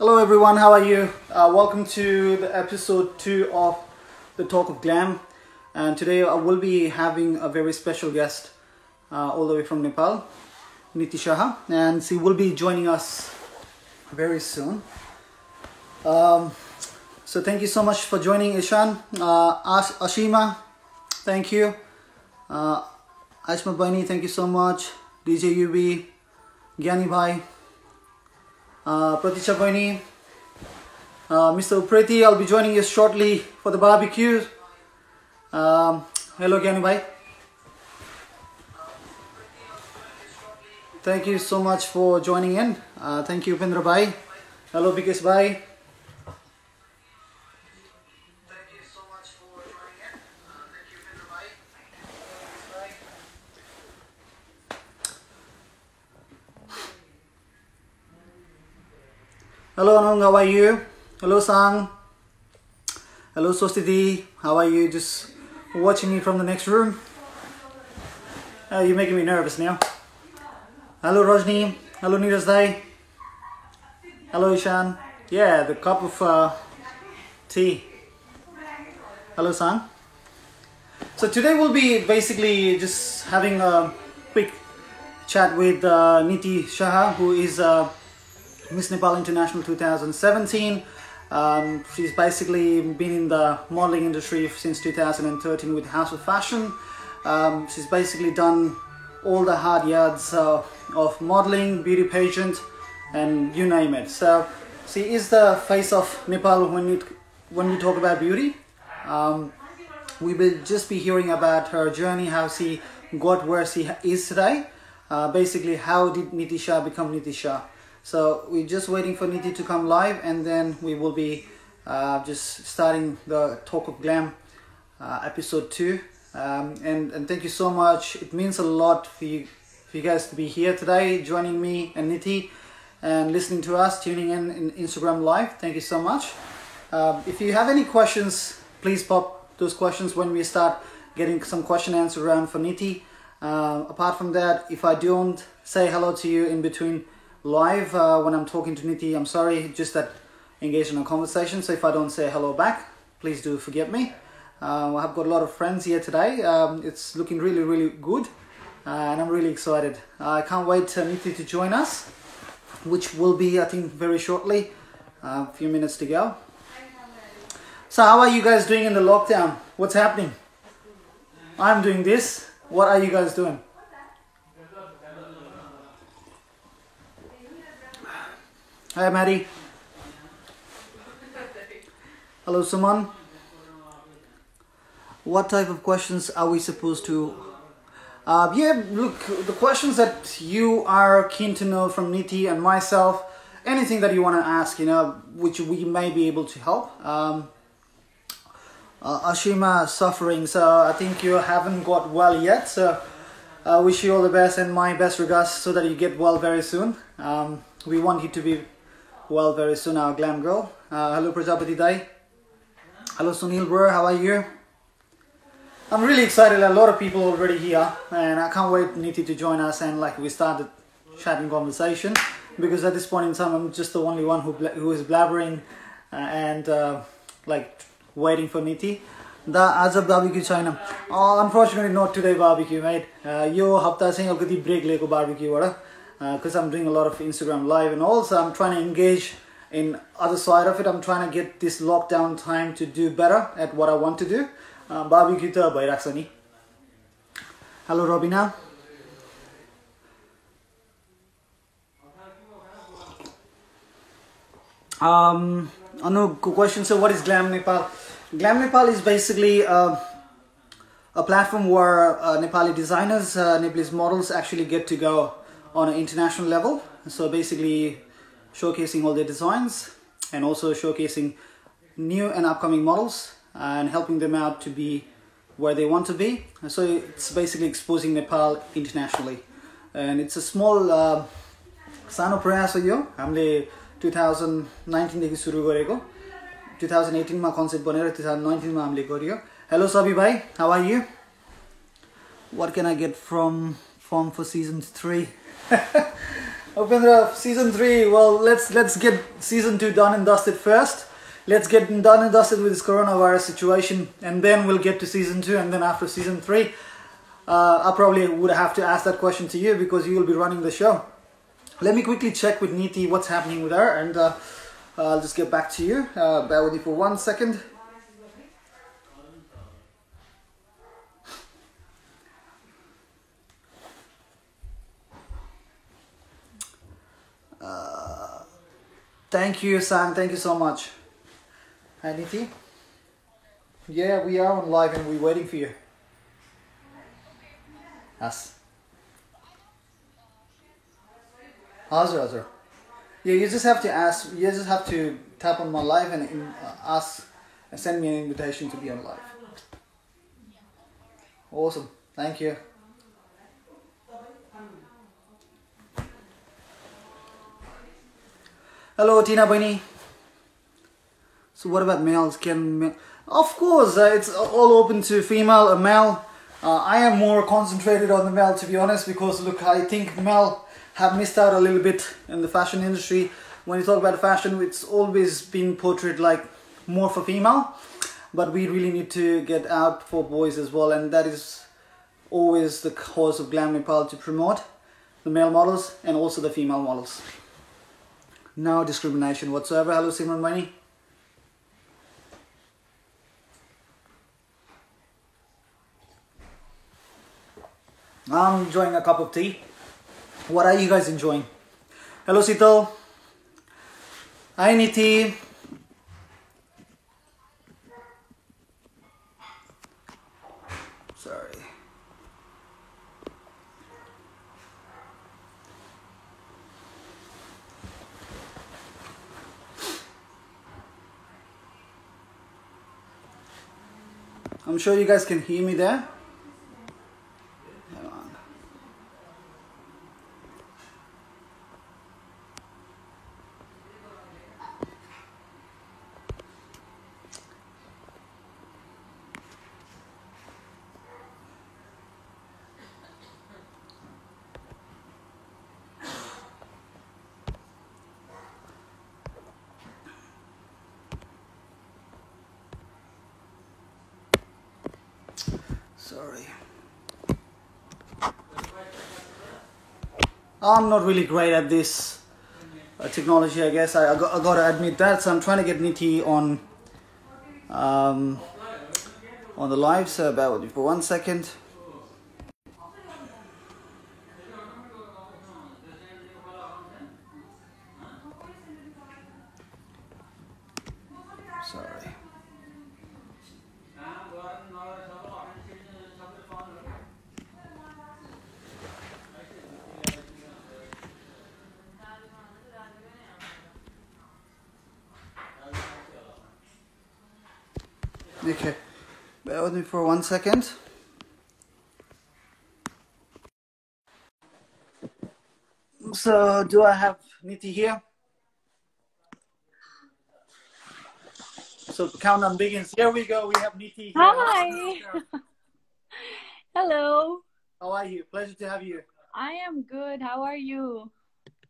Hello everyone, how are you? Welcome to the episode 2 of the Talk of Glam. And today I will be having a very special guest all the way from Nepal, Niti Shah, and she will be joining us very soon. So thank you so much for joining, Ishan. Ashima, thank you. Ashma Baini, thank you so much. DJ UB, Gyani Bhai, Pratisha Baini, Mr. Upreti, I'll be joining you shortly for the barbecue. Hello Gyani Bhai. Thank you so much for joining in. Thank you Upendra Bhai. Hello Bikesh Bhai. Hello Anung, how are you? Hello Sang. Hello Sostiti, how are you? Just watching me from the next room. You're making me nervous now. Hello Rajni. Hello Neeraj Dai. Hello Ishan. Yeah, the cup of tea. Hello Sang. So today we'll be basically just having a quick chat with Niti Shah, who is Miss Nepal International 2017. She's basically been in the modeling industry since 2013 with House of Fashion. She's basically done all the hard yards of modeling, beauty pageant, and you name it. So she is the face of Nepal when we talk about beauty. We will just be hearing about her journey, how she got where she is today. Basically, how did Niti Shah become Niti Shah? So we're just waiting for Niti to come live, and then we will be just starting the Talk of Glam episode 2. And thank you so much. It means a lot for you guys to be here today, joining me and Niti, and listening to us, tuning in Instagram live. Thank you so much. If you have any questions, please pop those questions when we start getting some question answer round for Niti. Apart from that, if I don't say hello to you in between live when I'm talking to Niti, I'm sorry, just that engaged in a conversation. So if I don't say hello back, please do forgive me. I've got a lot of friends here today. It's looking really good, and I'm really excited. I can't wait Niti to join us, which will be, I think, very shortly. A few minutes to go. So how are you guys doing in the lockdown? What's happening? I'm doing this. What are you guys doing? Hi Maddie. Hello Suman. What type of questions are we supposed to... yeah, look, the questions that you are keen to know from Niti and myself, anything that you want to ask, you know, which we may be able to help. Ashima suffering, so I think you haven't got well yet, so I wish you all the best and my best regards so that you get well very soon. We want you to be well very soon, our glam girl. Hello Prajapati Dai. Hello Sunil bro, how are you? I'm really excited. A lot of people already here, and I can't wait Niti to join us and like we started chatting conversation, because at this point in time I'm just the only one who is blabbering and like waiting for Niti. The Azab barbecue China. Unfortunately not today barbecue, mate. Yo hafta chahi alkati break leko barbecue bata. Because I'm doing a lot of Instagram live, and also I'm trying to engage in other side of it. I'm trying to get this lockdown time to do better at what I want to do. Barbecue ta bhairachha ni. Hello Robina. Anu question, so what is Glam Nepal? Glam Nepal is basically a platform where Nepali designers, Nepalese models actually get to go on an international level. So basically showcasing all their designs and also showcasing new and upcoming models and helping them out to be where they want to be. So it's basically exposing Nepal internationally. And it's a small sano prayas ho yo. Hamle 2019 देखि सुरु गरेको 2018 मा concept बनेर 2019 मा हामीले गरियो. Hello Sabi bhai, how are you? What can I get from form for season 3? Upendra, season 3. Well, let's get season 2 done and dusted first. Let's get done and dusted with this coronavirus situation, and then we'll get to season 2. And then after season 3, I probably would have to ask that question to you because you will be running the show. Let me quickly check with Niti what's happening with her, and I'll just get back to you. Bear with me for 1 second. Thank you, Sang. Thank you so much. Hi, Niti. Yeah, we are on live and we're waiting for you. Yes. Hazır. Yeah, you just have to ask. You just have to tap on my live and ask and send me an invitation to be on live. Awesome. Thank you. Hello, Tina Bunny. So what about males? Of course, it's all open to female or male. I am more concentrated on the male, to be honest, because look, I think male have missed out a little bit in the fashion industry. When you talk about fashion, it's always been portrayed like more for female, but we really need to get out for boys as well, and that is always the cause of Glam Nepal, to promote the male models and also the female models. No discrimination whatsoever. Hello, Simran Mani. I'm enjoying a cup of tea. What are you guys enjoying? Hello, Sito. Hi, Niti. Sorry. I'm sure you guys can hear me there. Hang on. Sorry. I'm not really great at this technology, I guess. I gotta admit that. So I'm trying to get Niti on the live. So bear with me for 1 second. Sorry. Okay, bear with me for 1 second. So, do I have Niti here? So, the countdown begins. Here we go. We have Niti here. Hi. Hello. How are you? Pleasure to have you. I am good. How are you?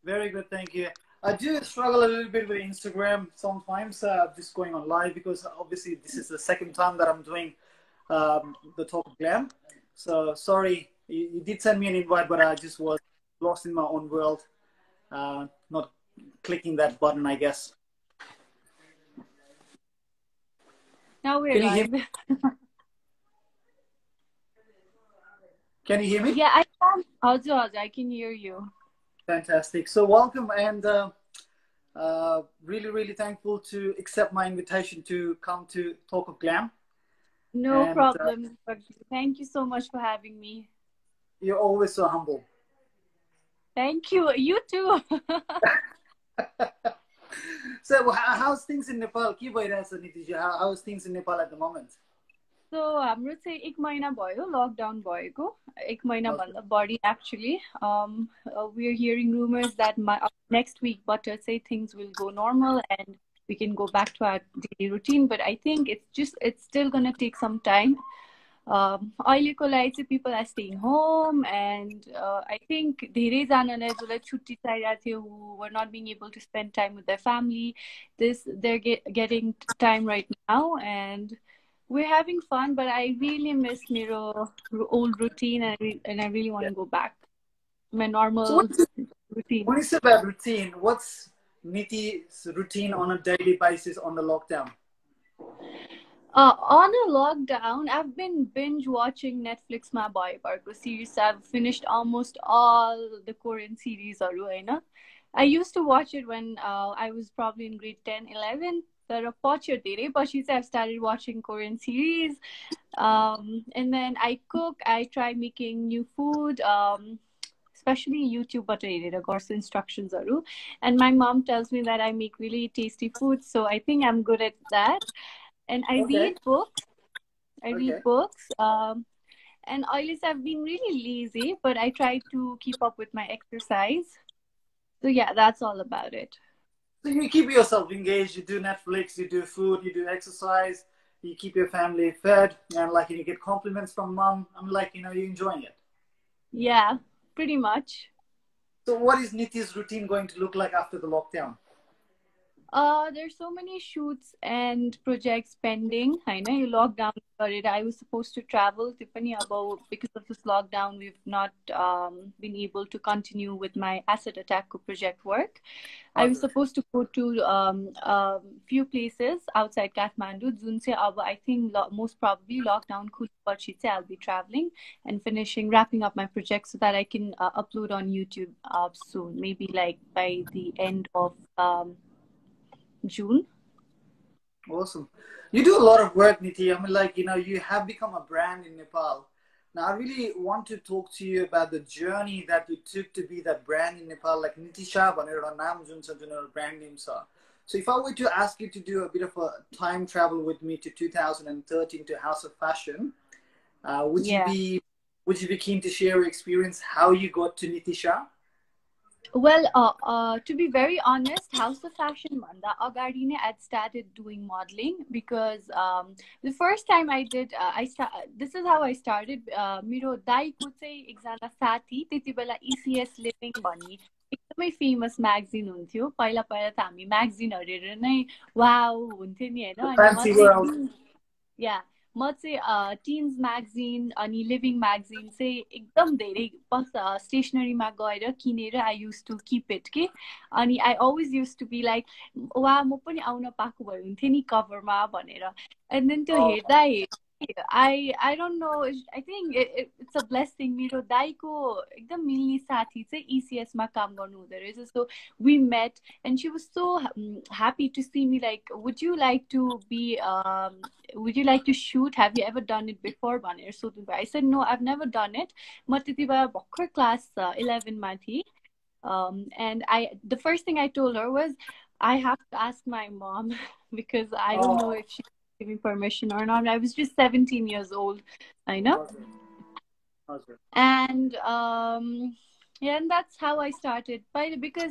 Very good, thank you. I do struggle a little bit with Instagram sometimes, just going on live, because obviously this is the second time that I'm doing the Talk of Glam. So sorry, you did send me an invite, but I just was lost in my own world, not clicking that button, I guess. Now we're live. Can you hear me? Yeah, I can. I can hear you. Fantastic. So welcome, and really thankful to accept my invitation to come to Talk of Glam. No problem. Thank you so much for having me. You're always so humble. Thank you. You too. So how's things in Nepal? Niti Shah, how's things in Nepal at the moment? So हाम्रो चाहिँ 1 महिना भयो lockdown भएको 1 महिना भन्दा बढी actually. We are hearing rumors that next week but say things will go normal and we can go back to our daily routine, but I think it's still gonna take some time. अहिलेको लागि चाहिँ people are staying home, and I think धेरैजनालाई जसलाई छुट्टी चाहिरहेको थियो, who were not being able to spend time with their family, they're getting time right now, and we're having fun. But I really miss मेरो old routine, and I really want to go back my So normal routine. when you say about routine, what's Niti's routine on a daily basis on the lockdown? On a lockdown, I've been binge watching Netflix my boy Barco series. I've finished almost all the Korean series. I used to watch it when I was probably in grade 10, 11. But I've started watching Korean series. And then I cook, I try making new food. Especially YouTube but course instructions. And my mom tells me that I make really tasty food. So I think I'm good at that. And I Okay. read books. Okay. And always I've been really lazy, but I try to keep up with my exercise. So yeah, that's all about it. So you keep yourself engaged, you do Netflix, you do food, you do exercise, you keep your family fed, and like you get compliments from mom. I'm like, you're enjoying it. Yeah, pretty much. So what is Niti's routine going to look like after the lockdown? There's so many shoots and projects pending. I know you lockdown started. I was supposed to travel, Tiffany, about because of this lockdown, we've not been able to continue with my Asset Attack project work. I was supposed to go to few places outside Kathmandu. I think most probably lockdown I'll be traveling and wrapping up my project so that I can upload on YouTube soon. Maybe like by the end of June. Awesome. You do a lot of work, Niti. I mean, like, you have become a brand in Nepal. Now, I really want to talk to you about the journey that you took to be that brand in Nepal, like Niti Shah, brand name. So if I were to ask you to do a bit of a time travel with me to 2013 to House of Fashion, would you be keen to share your experience, how you got to Niti Shah? Well, to be very honest, House of Fashion Manda Agadi ne had started doing modeling because the first time I did, this is how I started. Miro dai ko चाहिँ एकजना साथी त्यति बेला ECS Living भन्ने एकदमै famous magazine हुन्थ्यो पहिला पहिला त हामी म्यागजिन हेरेर नै वाउ हुन्थ्यो नि हैन या म चाहिँ टिन्स म्यागजिन अनि लिभिङ म्यागजिन चाहिँ एकदम धेरै स्टेसनरीमा गएर किनेर I used to keep it के अनि I always used to be like वा म पनि आउन पाएको भए हुन्थ्यो नि कभरमा भनेर एन्ड देन त्यो हेर्दा I don't know. I think it's a blessing. मेरो दाइको एकदम मिल्ने साथी चाहिँ ECS मा काम गर्नु हुँदो रहेछ. So we met and she was so happy to see me. Like, would you like to shoot? Have you ever done it before? भनेर सोध्नु भयो. I said no, I've never done it. म त्यति बेला भर्खर class 11 मा थिएँ. And the first thing I told her was I have to ask my mom because I don't know if she giving permission or not. I was just 17 years old, I know. Okay. And and that's how I started. Because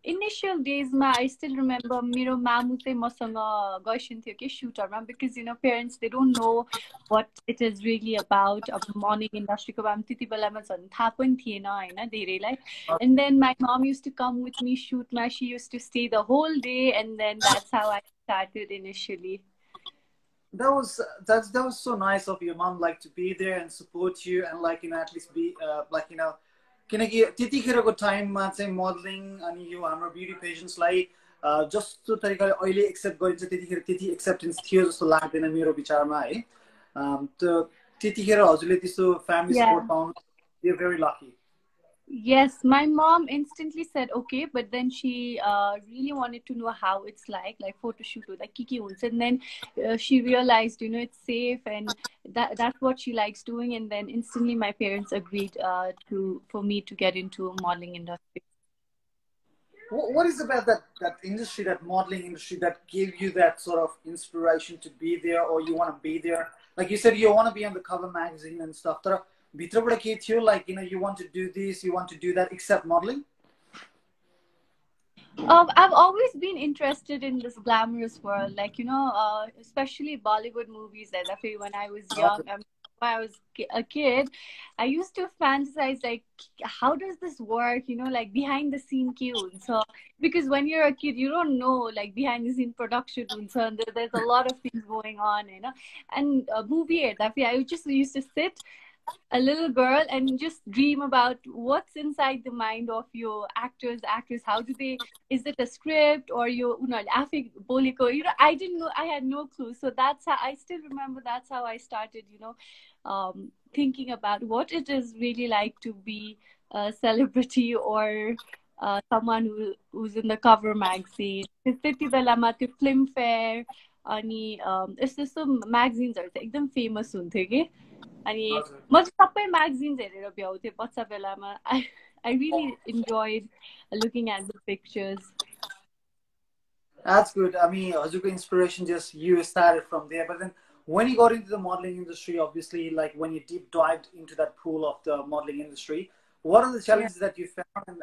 initial days I still remember मेरो मामु चाहिँ मसँग गइसिन्थ्यो के शूटरमा because parents they don't know what it is really about अब morning industry को बारेमा त्यति बेलामा झन् थाहा पनि थिएन हैन धेरैलाई. And then my mom used to come with me shootमा. She used to stay the whole day, and then that's how I started initially. That was so nice of your mom, like to be there and support you and like at least be like किनकि त्यतिखेरको टाइममा चाहिँ modelling अनि यो हाम्रो beauty पेजेन्ट्सलाई जस्तो तरिकाले अहिले accept गरिन्छ त्यतिखेर त्यति एक्सेप्टेन्स थियो जस्तो लाग्दैन मेरो विचारमा है त्यतिखेर हजुरले त्यस्तो फ्यामिली सपोर्ट पाउनु you're very lucky. Yes, my mom instantly said okay, but then she really wanted to know how it's like photo shoot with Kiki Hunts, and then she realized it's safe and that's what she likes doing, and then instantly my parents agreed for me to get into modeling industry. What is about that industry, that modeling industry, that gave you that sort of inspiration to be there, or you want to be there? Like you said, you want to be on the cover magazine and stuff. भित्रबाट के थियो like you want to do this, you want to do that, except modeling? I've always been interested in this glamorous world, like especially Bollywood movies. When I was young, when I was a kid, I used to fantasize like, how does this work? You know, like behind the scene cues. So because when you're a kid, you don't know like behind the scene production. So and there's a lot of things going on, you know. And movie that I just used to sit a little girl and just dream about what's inside the mind of your actors, actors. How do they? Is it a script or you know, afik boliko? You know, I didn't know. I had no clue. So that's how I still remember. That's how I started. You know, thinking about what it is really like to be a celebrity or someone who's in the cover magazine. त्यति बेलामा त्यो film fair अनि यस्तो यस्तो म्यागजिन्सहरू चाहिँ एकदम famous हुन्थ्यो कि अनि म चाहिँ सबै म्यागजिन्स हेरेर भ्याउँथेँ बच्चा बेलामा I really enjoyed looking at the pictures. That's good. I mean, Hazuka inspiration just you started from there, but then when you got into the modeling industry, obviously, like when you deep dived into that pool of the modeling industry, what are the challenges that you found, and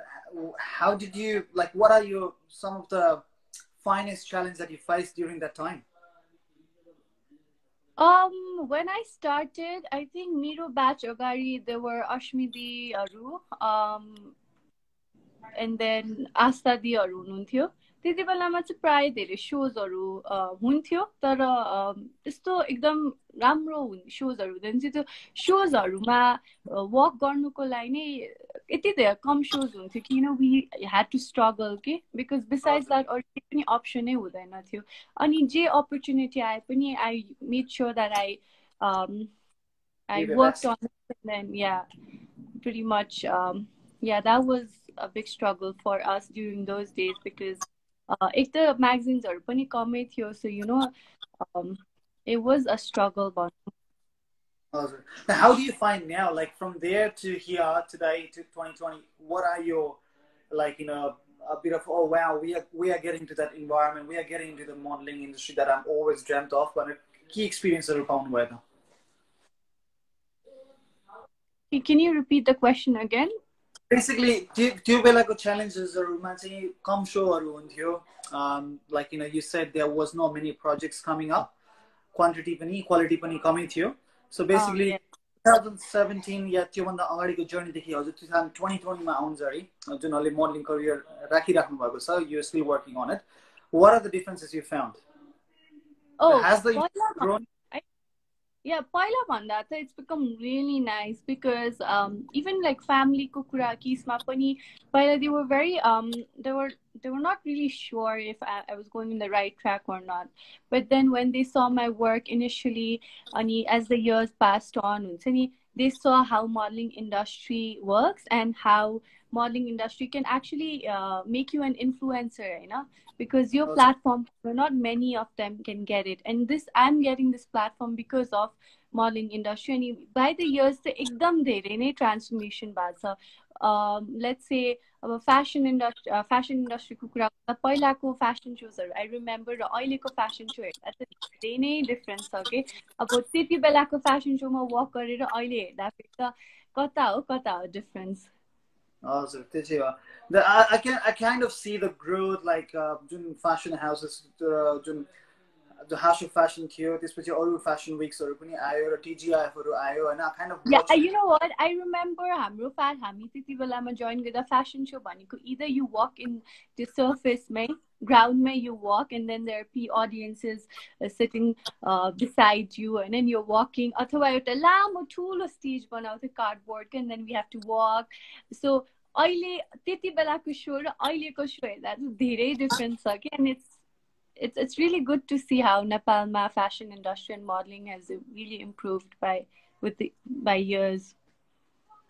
how did you like? What are your some of the finest challenges that you faced during that time? When I started, I think Miro batch Agari, there were Ashmidi Aru, and then Asta Di Aru हुनुहुन्थ्यो त्यति बेलामा चाहिँ प्राय धेरै शोजहरू हुन्थ्यो तर त्यस्तो एकदम राम्रो शोजहरू हुँदैन थियो त्यो शोजहरूमा वर्क गर्नुको लागि नै यति धेरै कम शोज हुन्थ्यो कि वी ह्याड टु स्ट्रगल के बिकज बिसाइड्स द्याट अरू केही पनि अप्सनै हुँदैन थियो अनि जे अपर्च्युनिटी आए पनि I made sure that I worked on it and then pretty much that was a big struggle for us during those days because if the magazines are pani kame थियो so you know it was a struggle but now, how do you find now like from there to here today to 2020 what are your like you know a bit of oh wow we are getting to that environment we are getting into the modeling industry that I'm always dreamt of but key experiences found where can you repeat the question again basically त्यो बेलाको challengesहरुमा चाहिँ कम शोहरु हुन्थ्यो like you know you said there was not many projects coming up quantity पनि quality पनि कमै थियो so basically 2017 या त्यो भन्दा अगाडिको जर्नी देखि हजुर 2020 मा आउनुहुन्छ है जुन अहिले मोडलिङ करियर राखिराख्नु भएको छ you still working on it what are the differences you found has the grown पहिला भन्दा त it's become really nice because even like family को कुरा केसमा पनि पहिला they were very they were not really sure if I was going in the right track or not but then when they saw my work initially अनि as the years passed on हुन्छ नि they saw how modeling industry works and how modeling industry can actually make you an influencer you know because your platform not many of them can get it and this I'm getting this platform because of modeling industry and by the years the ekdam धेरै नै transformation भएको छ let's say अब fashion industry को कुरा गर्दा पहिलाको fashion shows हरु I remember र अहिलेको fashion show हेर्दा चाहिँ धेरै नै difference छ के अब त्यति बेलाको fashion show मा walk गरेर अहिले हेर्दा फेरि त कता हो difference हजुर त्यो चाहिँ हो I kind of see the growth like Jun fashion houses Jun the House of Fashion थियो त्यसपछि अरु fashion weeks हरु पनि आयो र TGIF हरु आयो हैन kind of you know what I remember हाम्रो हामी त्यति बेलामा join गर्दा fashion show भनेको either you walk in the surface my ground my you walk and then there are audiences sitting beside you and then you're walking अथवा एउटा लामो ठुलो stage बनाउँथ्यो cardboard and then we have to walk so अहिले त्यति बेलाको show र अहिलेको show हेर्दा धेरै difference छ के and it's really good to see how Nepal fashion industry and modeling has really improved by years.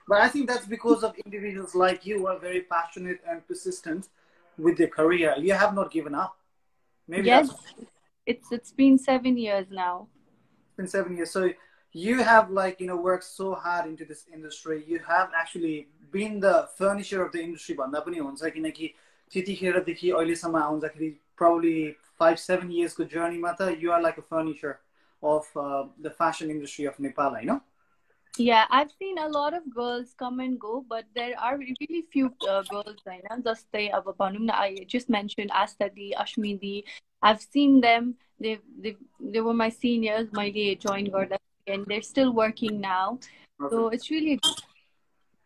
But I think that's because of individuals like you who are very passionate and persistent with their career. You have not given up. Maybe yes, it's been 7 years now. It's been 7 years. So you have like you know worked so hard into this industry. You have actually been the furniture of the industry. भन्दा पनि हुन्छ किनकि त्यतिखेर देखि अहिलेसम्म आउँदाखेरि probably 5-7 years को journey mata you are like a furniture of the fashion industry of Nepal you know yeah I've seen a lot of girls come and go but there are really few girls हैन जस्तै अब भनौं न I just mentioned Astadi Ashmidi I've seen them they were my seniors मैले join गर्दा and they're still working now. So it's really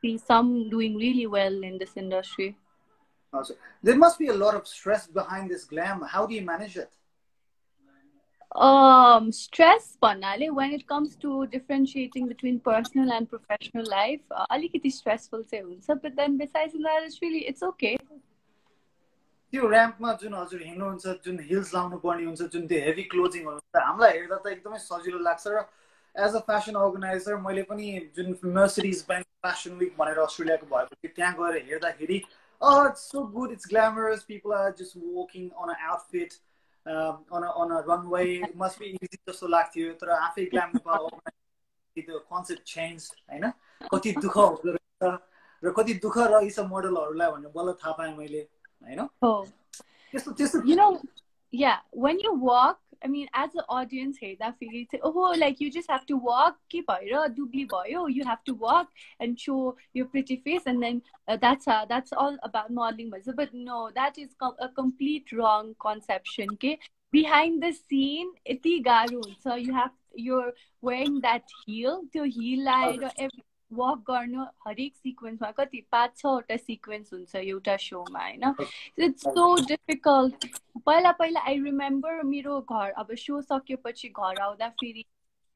see some doing really well in this industry. There must be a lot of stress behind this glam. How do you manage it? Stress panale when it comes to differentiating between personal and professional life, alikiti stressful चाहिँ हुन्छ, but then besides that it's okay. त्यो र्याम्पमा जुन हजुर हिँड्नुहुन्छ जुन hills लाउनु पर्ने हुन्छ जुन त्यो heavy क्लोजिङहरु हुन्छ हामीलाई हेर्दा त एकदमै सजिलो लाग्छ र एज अ फ्यासन अर्गनाइजर मैले पनि जुन मर्सिडीज बेन्ज फ्यासन वीक भनेर अस्ट्रेलियाको भएपछि त्यहाँ गएर हेर्दाखेरि it's so good, it's glamorous, people are just walking on an outfit on a runway, it must be easy जस्तो लाग्थ्यो तर आफै ग्ल्याम नेपाल त्यो कन्सेप्ट चेन्ज हैन कति दुःख हुँदो रहेछ र कति दुःख रहेछ मोडलहरुलाई भन्ने बल्ल थाहा पाएँ मैले. Oh, you know, yeah, when you walk, I mean, as an audience, hey, that feeling, oh, like you just have to walk, keep dubli boyo, you have to walk and show your pretty face, and then that's all about modeling. But no, that is a complete wrong conception. Okay, behind the scene, iti garu. So you're wearing that heel, to heel every walk गर्नु हरेक सिक्वेन्समा कति 5-6 वटा sequence हुन्छ एउटा शोमा हैन. It's so difficult. पहिला I remember मेरो घर अब शो सकेपछि घर आउँदा फेरि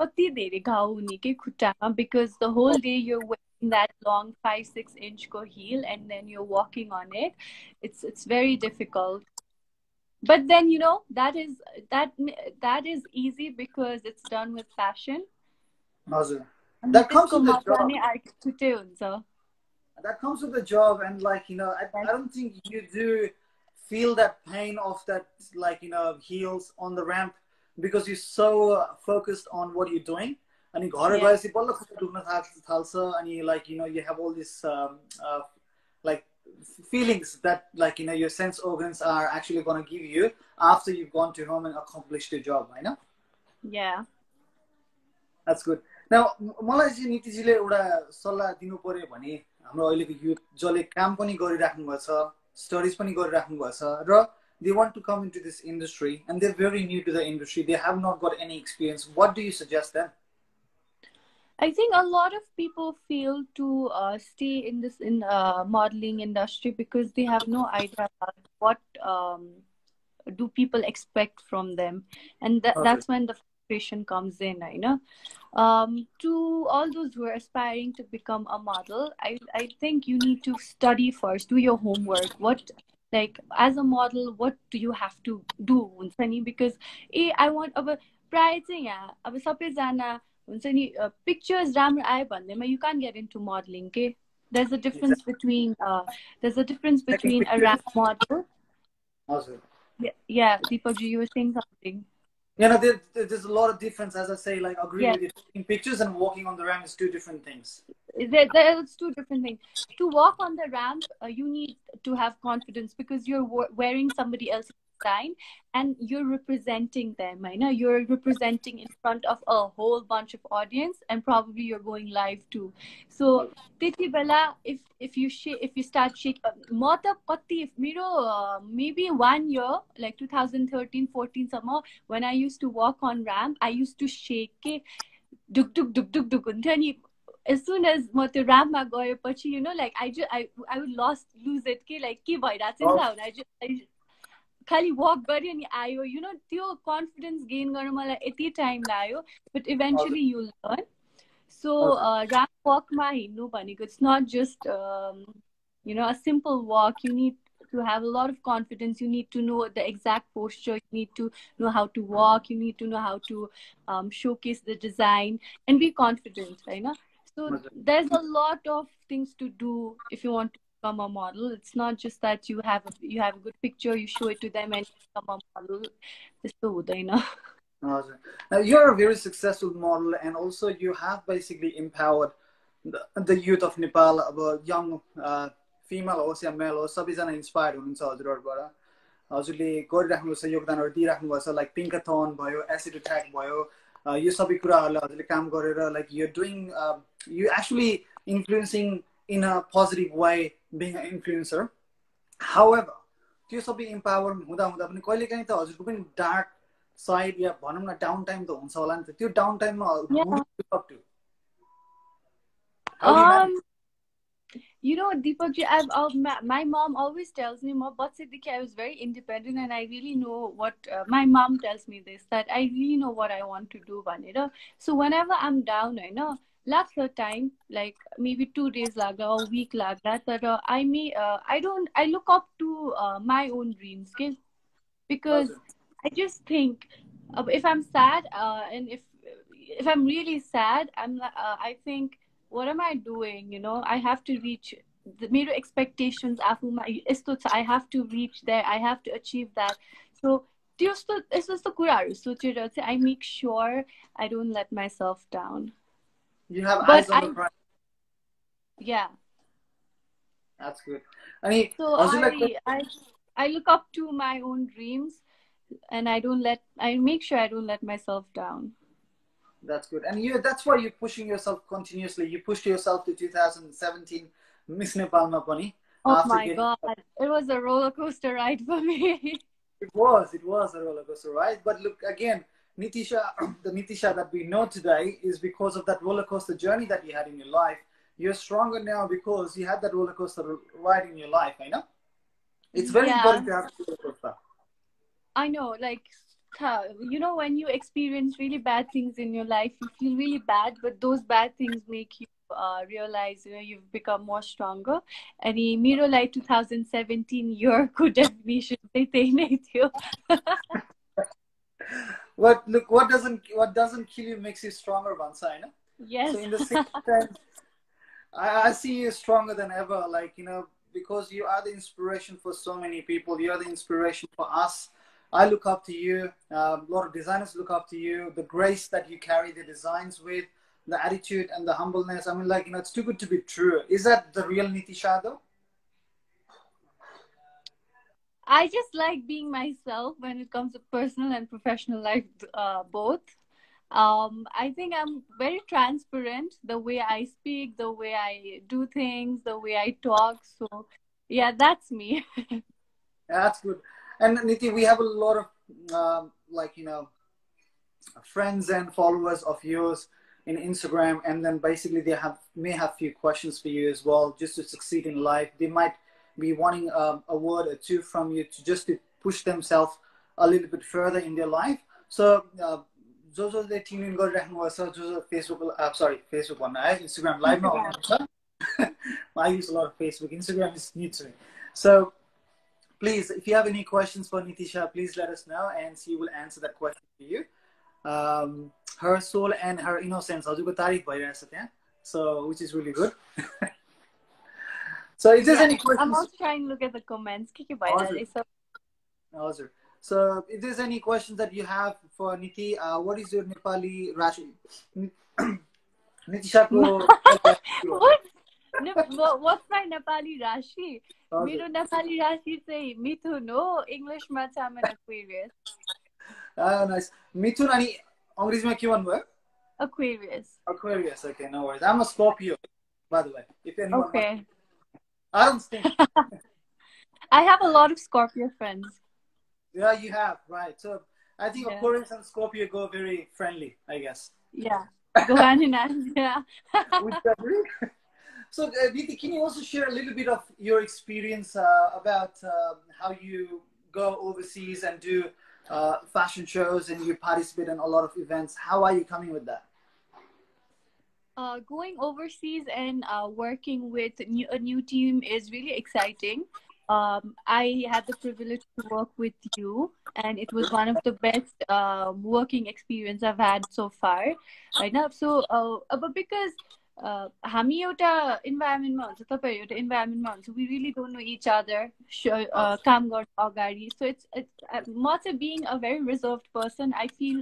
कति धेरै घाउ हुने के खुट्टामा because the whole day you're wearing that long 5-6 inch को heel and then you're walking on it. It's very difficult. But then you know that is easy because it's done with passion. हजुर. That comes with the job. That comes with the job, and like, you know, I don't think you do feel that pain of that, like, you know, heels on the ramp because you're so focused on what you're doing. And you like, you know, you have all these like feelings that, like, you know, your sense organs are actually going to give you after you've gone to home and accomplished your job, I know. Yeah, that's good. Now, मलाई चाहिँ नीतिजीले एउटा सल्लाह दिनु पर्यो भने हाम्रो अहिलेको youth जसले काम पनि गरिराख्नु भएको छ, स्टडीज पनि गरिराख्नु भएको छ र they want to come into this industry and they're very new to the industry, they have not got any experience, what do you suggest them? I think a lot of people fail to stay in this modeling industry because they have no idea about what do people expect from them, and that's when the frustration comes in, you know. To all those who are aspiring to become a model, I think you need to study first, do your homework. What, like, as a model, what do you have to do? Because I want pictures you can't get into modeling. Okay, there's a difference between a rap model. Awesome. Yeah, Deepak, you were saying something. You know, there's a lot of difference, as I say, like, agree with you. In pictures and walking on the ramp is two different things. There's two different things. To walk on the ramp, you need to have confidence because you're wearing somebody else's design and you're representing them. I know you're representing in front of a whole bunch of audience and probably you're going live too. So, if you start shaking, maybe 1 year, like 2013-14 summer, when I used to walk on ramp, I used to shake it, duk duk duk duk duk. As soon as the ramp ma gayo pachi, you know, like I would lose it, like ke bhairachha ni I खाली walk गर्यो नि आयो, you know, त्यो confidence gain गर्न मलाई यति time लाग्यो, but eventually you learn. So ramp walk मा हिँड्नु भनेको it's not just you know, a simple walk. You need to have a lot of confidence. You need to know the exact posture. You need to know how to walk. You need to know how to showcase the design and be confident, right? So there's a lot of things to do if you want to become a model. It's not just that you have a good picture, you show it to them and become a model. Now you're a very successful model, and also you have basically empowered the youth of Nepal, about young female होस् या male होस्, सबैजना inspired हुनुहुन्छ हजुरहरुबाट. हजुरले गरिराख्नु भएको छ, योगदानहरु दिइराख्नु भएको छ, like Pinkathon भयो, acid attack भयो, यो सबै कुराहरुलाई हजुरले काम गरेर, like you're doing, you actually influencing in a positive way, being an influencer. However, त्यो सबै empower हुँदा पनि कहिलेकाहीँ त हजुरको पनि dark side या भनौँ न डाउन टाइम त हुन्छ होला नि त त्यो डाउन टाइममा who do Yeah. you look up to? How do you manage? Um, you know, Deepak, my mom always tells me, "Ma, but Siddiqui, I was very independent, and I really know what my mom tells me this that I really know what I want to do, Vanira. So whenever I'm down, I know last the time, like maybe 2 days lagda or a week lagda, that I look up to my own dreams, okay? Because हजुर I just think if I'm sad and if I'm really sad, I think what am I doing? You know, I have to reach the मेरो expectations आफूमा यस्तो छ I have to reach there, I have to achieve that. So त्यस्तो यस्तो कुराहरू सोचेर चाहिँ I make sure I don't let myself down. you have But eyes on the prize. yeah. That's good. अनि So हजुरलाई I look up to my own dreams and I make sure I don't let myself down. That's good. And that's why you're pushing yourself continuously. You pushed yourself to 2017 Miss Nepalma पनि Oh after my getting God. It was a roller coaster ride for me. it was a roller coaster, right? But look again, Niti Shah, the Niti Shah that we know today is because of that roller coaster journey that you had in your life. You're stronger now because you had that roller coaster ride in your life, I know. It's very Yeah, important to have a roller coaster. I know. Like, you know, when you experience really bad things in your life, you feel really bad, but those bad things make you realize, you know, you've become more stronger. And in मेरो like 2017 year को definition चाहिँ त्यही नै थियो. What doesn't kill you makes you stronger, Vansa, I know. Yes. So in the same time, I see you stronger than ever, like, because you are the inspiration for so many people. You are the inspiration for us. I look up to you. A lot of designers look up to you. The grace that you carry the designs with, the attitude and the humbleness. I mean, like, it's too good to be true. Is that the real Niti Shah, though? I just like being myself when it comes to personal and professional life, both. I think I'm very transparent the way I speak, the way I do things, the way I talk. So, yeah, that's me. That's good. And Niti, we have a lot of, friends and followers of yours in Instagram, and then basically they may have few questions for you as well, just to succeed in life. They might be wanting a word or two from you to push themselves a little bit further in their life. So जसले tune in गरिराख्नु भएको छ, जो Facebook भन्नु है, Instagram लाइभमा हुनुहुन्छ. I use a lot of Facebook. Instagram is new to me. So please, if you have any questions for Niti Shah, please let us know, and she will answer that question for you. Her soul and her innocence, हजुरको तारिफ भइरहेछ त्यहाँ, so which is really good. So if there's any questions, I'm also trying to look at the comments. के भइरहेछ? हजुर. So if there's any questions that you have for Niti, what is your Nepali Rashi? Niti Shahको What's my Nepali Rashi? मेरो Nepali Rashi चाहिँ मिथुन हो. Englishमा चाहिँ I'm an Aquarius. Nice. मिथुन अनि अङ्ग्रेजीमा के भन्नुभयो? Aquarius. Okay, no worries. I'm a Scorpio, by the way. If anyone Okay. I don't think. I have a lot of Scorpio friends. Yeah, you have, right. So I think Aquarius and Scorpio go very friendly, I guess. Yeah. Go hand in hand, yeah. So, Niti, can you also share a little bit of your experience about how you go overseas and do fashion shows and you participate in a lot of events? How are you coming with that? Going overseas and working with a new team is really exciting. I had the privilege to work with you, and it was one of the best working experience I've had so far. Right now, so but because हामी एउटा इन्भाइरोमेन्टमा हुन्छ, तपाईहरु एउटा इन्भाइरोमेन्टमा हुन्छ, we really don't know each other. काम गर्न अगाडि, so it's म चाहिँ being a very reserved person, I feel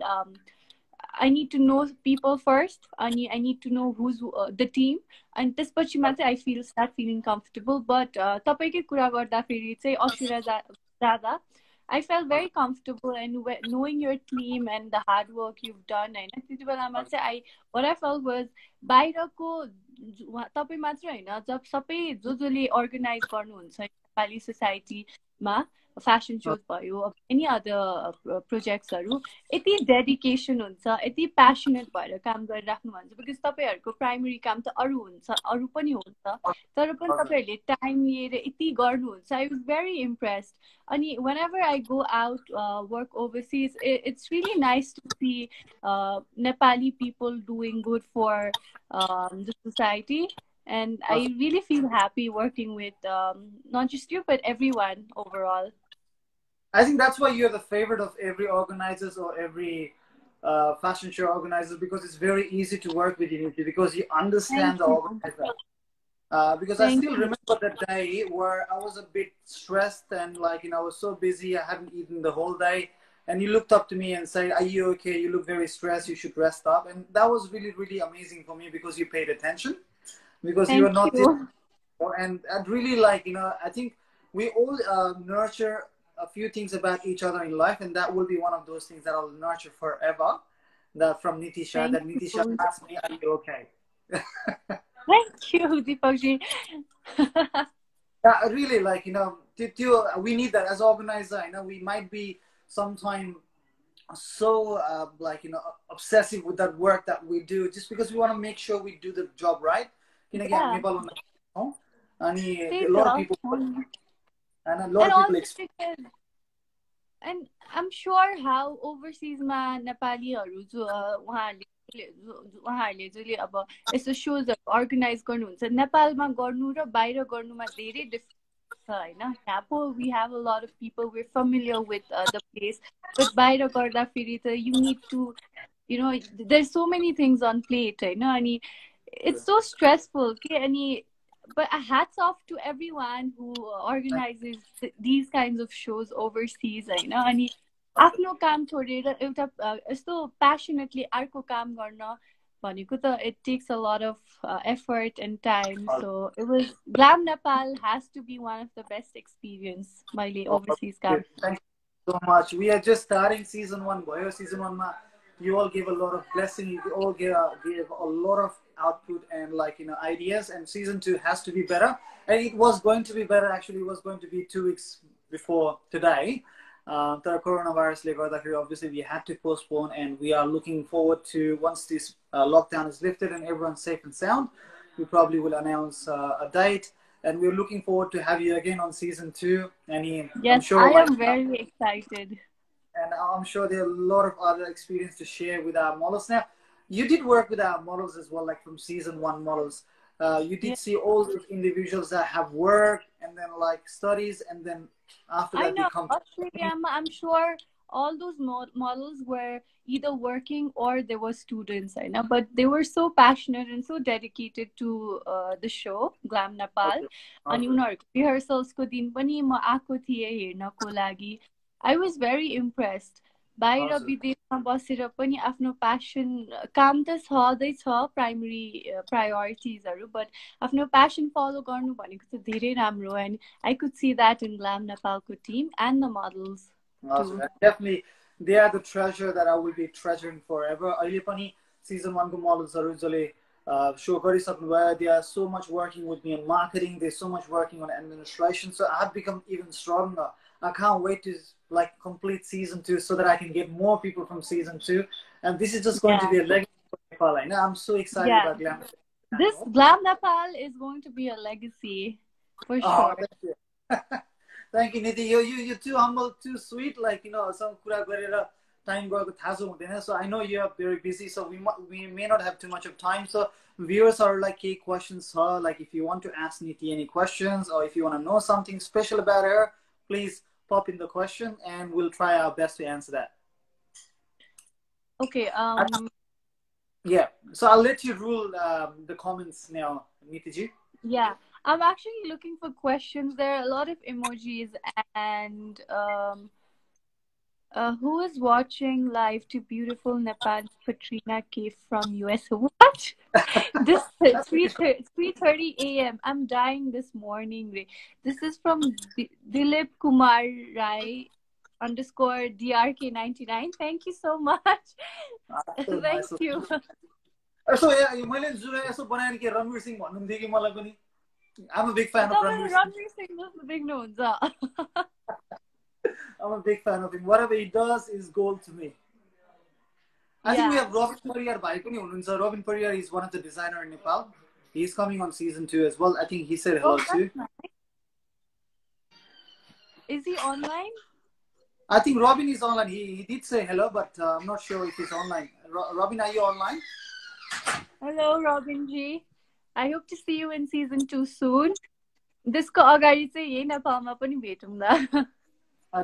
I need to know people first. I need to know who's the team, and त्यसपछि मात्रै I start feeling comfortable. But तपाईकै कुरा गर्दाखेरि चाहिँ अस्ट्रेलिया जाँदा I felt very comfortable, and knowing your team and the hard work you've done, and त्यति बेलामा चाहिँ what I felt was बाहिरको तपाई मात्र हैन, जब सबै जसले अर्गनाइज गर्नुहुन्छ नेपाली सोसाइटीमा fashion shows भयो, any other projectsहरू यति dedication हुन्छ, यति passionate भएर काम गरिराख्नु भन्छ, because तपाईहरुको primary काम त अरु हुन्छ, अरु पनि हुन्छ, तर पनि तपाईहरुले time लिएर यति गर्नुहुन्छ. I was very impressed. अनि whenever I go out work overseas, it's really nice to see Nepali people doing good for the society. And I really feel happy working with not just you, but everyone overall. I think that's why you're the favorite of every organizers or every fashion show organizers, because it's very easy to work with you, because you understand the organizer. Because I still remember that day where I was a bit stressed and like, I was so busy, I hadn't eaten the whole day. And you looked up to me and said, "Are you okay? You look very stressed. You should rest up." And that was really, really amazing for me, because you paid attention. Because you are not this, and I'd really like, I think we all nurture a few things about each other in life, and that will be one of those things that I'll nurture forever. That from Niti Shah, that Niti Shah asked me, "Are you okay?" Thank you, Deepakji. Yeah, really, like, we need that as organizer. We might be sometimes so obsessive with that work that we do, just because we want to make sure we do the job right. Nepal, and a lot of people, and a lot of people experience. And I'm sure how overseas ma Nepali-हरु जो उहाँहरूले जहिले अब यस्तो शोजहरु organise गर्नुहुन्छ, नेपालमा गर्नु र बाहिर गर्नुमा धेरै डिफरेन्स छ हैन. यहाँ पो we have a lot of people, we're familiar with the place, but बाहिर गर्दा फेरि त you need to, there's so many things on plate हैन. अनि it's so stressful, okay? But hats off to everyone who organizes these kinds of shows overseas, हैन. अनि आफ्नो काम छोडेर एउटा यस्तो passionately अर्को काम गर्न भनेको त it takes a lot of effort and time. So it was Glam Nepal has to be one of the best experience मैले overseas काम. Thank you so much. We are just starting season 1 भयो. Season 1 मा you all gave a lot of blessing, you all gave a lot of output and ideas, and season 2 has to be better, and it was going to be better. Actually, it was going to be 2 weeks before today. The coronavirus, obviously we had to postpone, and we are looking forward to, once this lockdown is lifted and everyone's safe and sound, we probably will announce a date, and we're looking forward to have you again on season 2. And yes, I'm sure, I am very excited. And I'm sure there are a lot of other experience to share with our models. Now, you did work with our models as well, like from season 1 models. You did see all those individuals that have work and then studies, and then after that become. I'm sure all those models were either working or they were students, I know, but they were so passionate and so dedicated to the show Glam Nepal. अनि उनीहरुको rehearsals को दिन पनि म आएको थिए हेर्नको लागि. I was very impressed. बाहिर विदेशमा बसेर पनि आफ्नो passion काम त छँदै छ, primary prioritiesहरु, but आफ्नो passion follow गर्नु भनेको त धेरै राम्रो, and I could see that in Glam Nepalको team and the models too. Definitely, they are the treasure that I will be treasuring forever. अहिले पनि season 1 को modelsहरु जसले show गरिसक्नु भयो, they are so much working with me on marketing, they're so much working on administration, so I have become even stronger. I can't wait to complete season 2 so that I can get more people from season 2, and this is just going to be a legacy for Nepal. I'm so excited about Glam Nepal. This Glam Nepal is going to be a legacy for sure. Thank you. Thank you, Niti. You're too humble, too sweet. Some kura garera time go थाहा हुँदैन. So I know you are very busy, so we may not have too much of time. So viewers are key questions, if you want to ask Niti any questions, or if you want to know something special about her, please pop in the question and we'll try our best to answer that. Okay. Yeah. So I'll let you rule the comments now, Nitiji. Yeah. I'm actually looking for questions. There are a lot of emojis, and who is watching live to beautiful Nepal Katrina K from US? What? This 3:30 a.m. I'm dying this morning. This is from Dilip Kumar Rai _DRK99. Thank you so much. Thank you. So yeah, I'm a big fan of Ranveer Singh. Ranveer Singh is the big nose. I'm a big fan of him. Whatever he does is gold to me. I think we Yeah. have Robin Pariyar bhai pani hununcha. Robin Pariyar is one of the designer in Nepal. He's coming on season 2 as well. I think he said hello Oh, too. that's nice. Is he online? I think Robin is online. He did say hello, but I'm not sure if he's online. Robin, are you online? Hello, Robin G. I hope to see you in season 2 soon. त्यसको अगाडि चाहिँ यही नेपालमा पनि भेटौँला.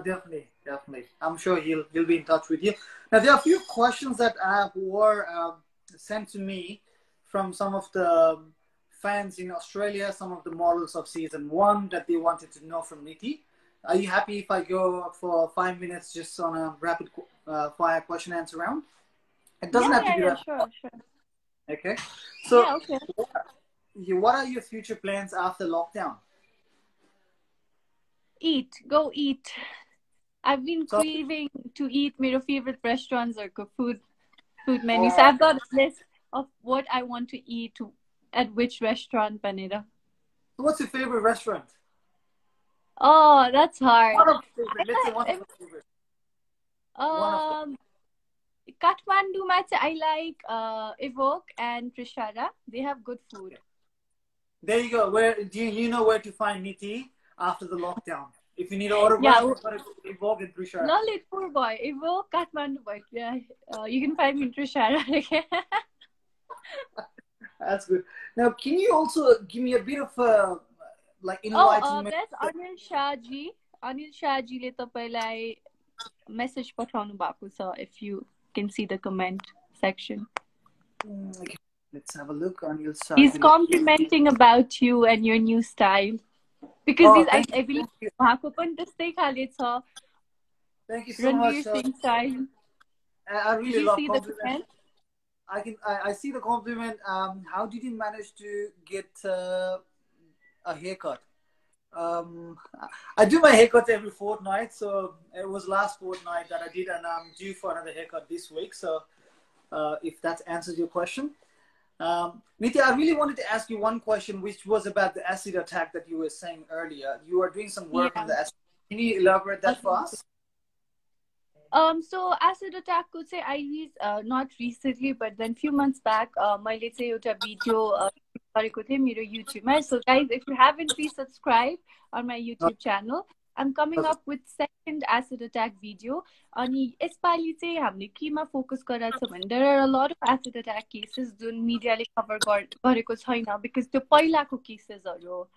Definitely, definitely. I'm sure he'll be in touch with you. Now there are a few questions that were sent to me from some of the fans in Australia, some of the models of season 1 that they wanted to know from Niti. Are you happy if I go for 5 minutes just on a rapid fire question answer round? It doesn't have to be that. Sure. Okay. So, Yeah, okay. what are your future plans after lockdown? Go eat. I've been craving to eat my favorite restaurants or food menu. So I've got a list of what I want to eat at which restaurant, Panera. What's your favorite restaurant? Oh, that's hard. One of the favorite. Let's say one of the favorite. Kathmandu, I like Evoke and Trishara. They have good food. There you go. Where do you know where to find Niti after the lockdown? If you need an autograph, you gotta go to Evoke and Trishara. Lalitpur boy, Evoke, Kathmandu boy. Yeah, you can find me in Trishara. That's good. Now, can you also give me a bit of enlightenment? There's Anil Shahji. Anil Shahji le tapailai message pathanu bhako cha if you can see the comment section. Okay. Let's have a look. Anil Shah. He's complimenting about you and your new style. Because I believe bhako pani त्यस्तै खाले छ. Thank you so much. Singh style. I really love compliments. The I see the compliment. How did you manage to get a haircut? I do my haircut every fortnight, so it was last fortnight that I did, and I'm due for another haircut this week. So, if that answers your question, Niti, I really wanted to ask you one question, which was about the acid attack that you were saying earlier. You are doing some work on the acid. Can you elaborate that for us? So acid attack could say I used not recently, but then few months back, my let's say a video YouTube. So guys, if you haven't, please subscribe on my YouTube channel. I'm coming up with second acid attack video. Ani यसपालि चाहिँ हामीले केमा focus गरेको छ भने there are a lot of acid attack cases जुन मिडियाले cover गरेको छैन because त्यो पहिलाको केसेसहरु हो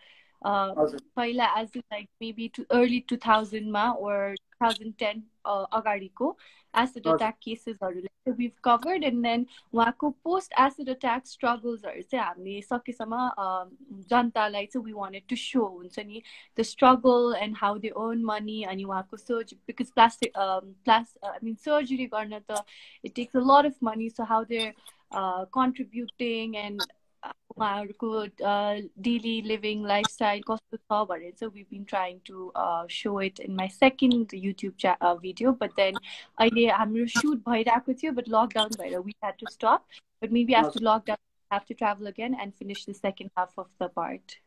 पहिला as in like maybe to early 2000 मा or 2010 अगाडिको acid attack cases we've covered, and then उहाँको post acid attack struggles चाहिँ हामीले सकेसम्म जनतालाई चाहिँ we wanted to show हुन्छ नि the struggle and how they earn money अनि उहाँको surgery because surgery गर्न त it takes a lot of money, so how they're contributing and daily living lifestyle कस्तो छ भनेर चाहिँ we've been trying to show it in my second YouTube video, but then अहिले हाम्रो shoot भइरहेको थियो but lockdown भएर we had to stop, but maybe after lockdown we have to travel again and finish the second half of the part.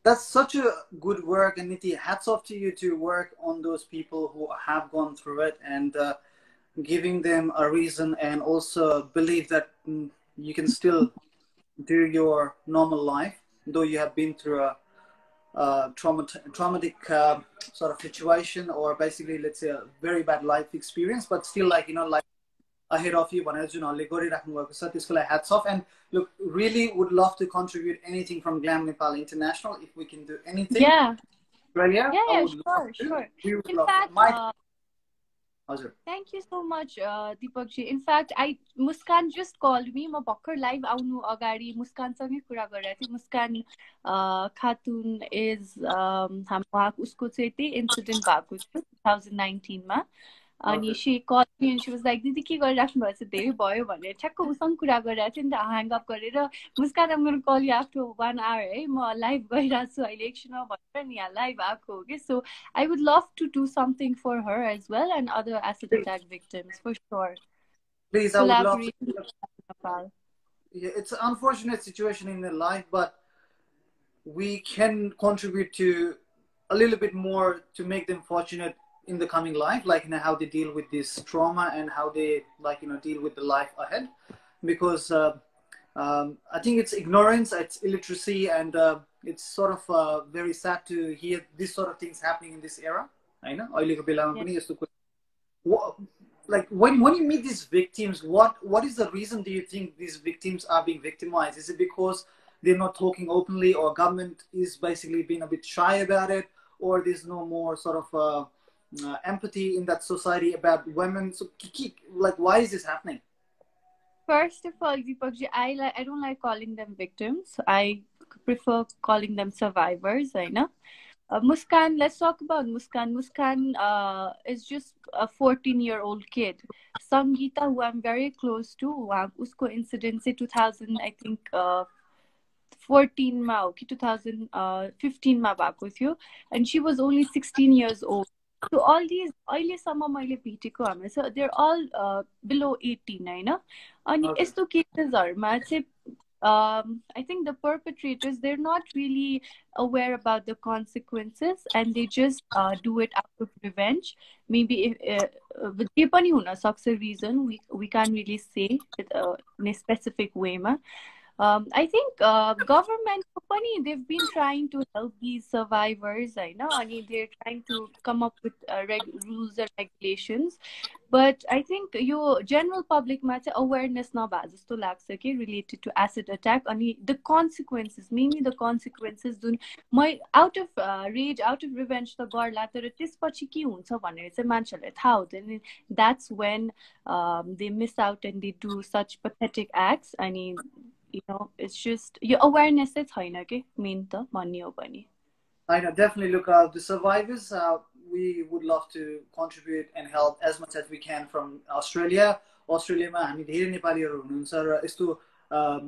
That's such a good work, and Niti, hats off to you to work on those people who have gone through it and giving them a reason and also believe that you can still do your normal life, though you have been through a traumatic sort of situation, or basically, let's say, a very bad life experience, but still, like, like ahead of you, hats off. And look, really would love to contribute anything from Glam Nepal International if we can do anything. Yeah. Australia, Sure. In fact, thank you so much, Deepak ji. In fact, Muskan just called me. म भर्खर live आउनु अगाडि मुस्कानसँगै कुरा गरिरहेको थिएँ. मुस्कान Khatun is हाम्रो उसको चाहिँ त्यही इन्सिडेन्ट भएको थियो 2019 मा. अनि she called me and she was like, दिदी के गरिराख्नु भएको छ धेरै भयो भनेर ठ्याक्क उसँग कुरा गरिरहेको थिएँ नि त ह्याङ अप गरेर मुस्कान I'm going to call you after 1 hour है म लाइभ गइरहेको छु अहिले एकछिनमा भनेर नि यहाँ लाइभ आएको हो के. So I would love to do something for her as well and other acid attack victims for sure. Please, I would love to. Yeah, it's an unfortunate situation in their life, but we can contribute to a little bit more to make them fortunate in the coming life, like how they deal with this trauma and how they deal with the life ahead, because I think it's ignorance, it's illiteracy, and it's sort of very sad to hear this sort of things happening in this era. I know. Like when you meet these victims, what is the reason do you think these victims are being victimized? Is it because they're not talking openly, or government is basically being a bit shy about it, or there's no more sort of empathy in that society about women? So like, why is this happening? First of all, Deepakji, I don't like calling them victims. I prefer calling them survivors. I know. Muskan, let's talk about Muskan. Muskan is just a 14-year-old kid. Sangeeta, who I'm very close to, usko incident se 2000, I think, 14 ma ho, 2015 ma bhako थियो, and she was only 16 years old. So all these अहिलेसम्म मैले भेटेको हामी, so they're all below 18 हैन. अनि यस्तो केसेसहरुमा चाहिँ I think the perpetrators, they're not really aware about the consequences, and they just do it out of revenge. Maybe जे पनि हुन सक्छ reason, we can't really say it in a specific way ma. I think government company, they've been trying to help these survivors. I know, they're trying to come up with rules and regulations. But I think your general public matter awareness na bha jasto लाग्छ के related to acid attack, अनि the consequences, mainly the consequences Jun out of rage, out of revenge त गर्ला, तर त्यसपछि के हुन्छ भनेर चाहिँ मान्छेलाई थाहा हुँदैन. That's when they miss out and they do such pathetic acts. अनि you know, it's just your awareness is छैन के main त भन्ने हो पनि. I know, definitely. Look, the survivors, we would love to contribute and help as much as we can from Australia. Australiaमा हामी धेरै नेपालीहरू हुनुहुन्छ र यस्तो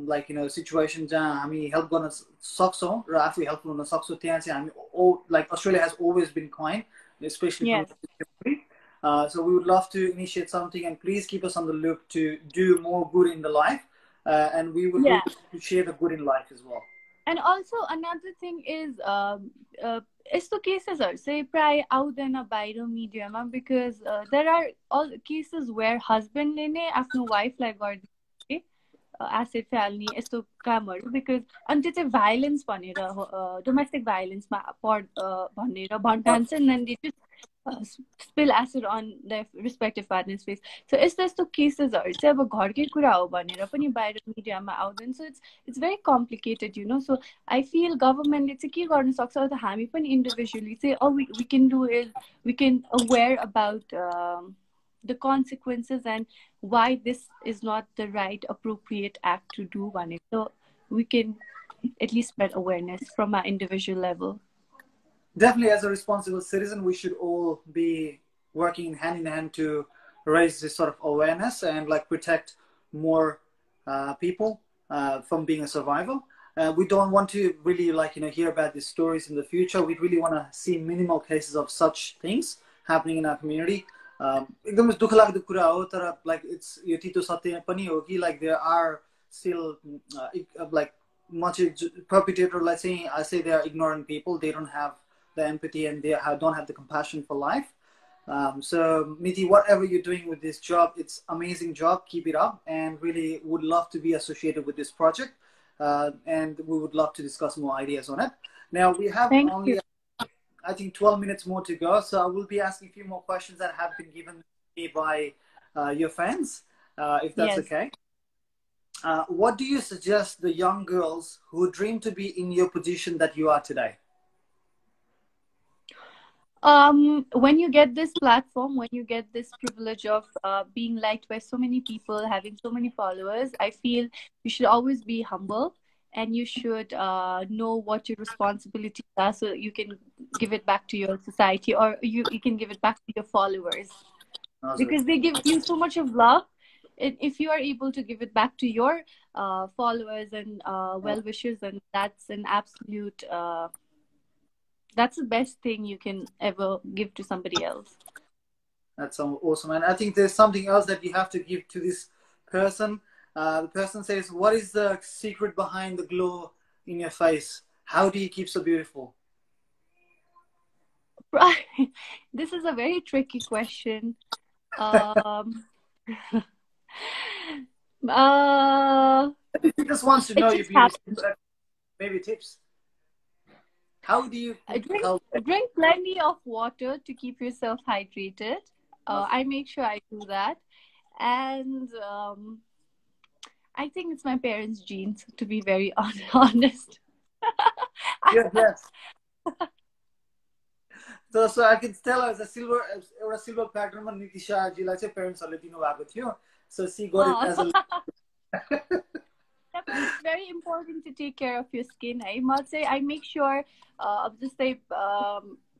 like situation जहाँ हामी help गर्न सक्छौं र आफै helpful हुन सक्छौं, त्यहाँ चाहिँ हामी like Australia has always been kind, especially Yes. So we would love to initiate something, and please keep us on the loop to do more good in the life, and we would love to share the good in life as well. And also another thing is यस्तो केसेसहरु चाहिँ प्राय आउँदैन बाहिर मिडियामा, because there are all cases where husband ले नै आफ्नो वाइफलाई गर्दिन्छ acid फाल्ने यस्तो कामहरु, because अनि त्यो चाहिँ violence भनेर domestic violence मा भनेर भन्ठान्छन्, and they just spill acid on their respective partner's face. So यस्तो केसेसहरु चाहिँ अब घरकै कुरा हो भनेर पनि बाहिर मिडियामा आउँदैन. So it's very complicated, you know. So I feel governmentले चाहिँ के गर्न सक्छ त हामी पनि individually चाहिँ all we can do is we can aware about the consequences and why this is not the right appropriate act to do भनेर. So we can at least spread awareness from our individual level. Definitely, as a responsible citizen, we should all be working hand in hand to raise this sort of awareness and like protect more people from being a survivor. We don't want to really hear about these stories in the future. We really want to see minimal cases of such things happening in our community. एकदमै दुःख लाग्दो कुरा हो, तर like it's यो तितो सत्य पनि हो कि like there are still like much perpetratorलाई चाहिँ I say they are ignorant people. They don't have the empathy and they don't have the compassion for life. So Niti, whatever you're doing with this job, it's amazing job. Keep it up, and really would love to be associated with this project. And we would love to discuss more ideas on it. Now we have only I think 12 minutes more to go, so I will be asking a few more questions that have been given me by your fans, if that's okay. What do you suggest the young girls who dream to be in your position that you are today? When you get this platform, when you get this privilege of being liked by so many people, having so many followers, I feel you should always be humble, and you should know what your responsibilities are, so you can give it back to your society, or you can give it back to your followers. Because they give you so much of love. And if you are able to give it back to your followers and well-wishers, then that's an absolute... that's the best thing you can ever give to somebody else. That's awesome. And I think there's something else that you have to give to this person. The person says, what is the secret behind the glow in your face? How do you keep so beautiful? Right. This is a very tricky question. Um, uh, He just wants to it know your just beauty happens. secret, maybe tips. How do you I keep drink healthy? drink plenty of water to keep yourself hydrated. I make sure I do that, and I think it's my parents' genes, to be very honest. Yes, yes. So I can tell as a silver pattern on Niti Shah ji like parents are letting know. So she got it Uh, as a Yeah, but it's very important to take care of your skin. I must say, I make sure of the say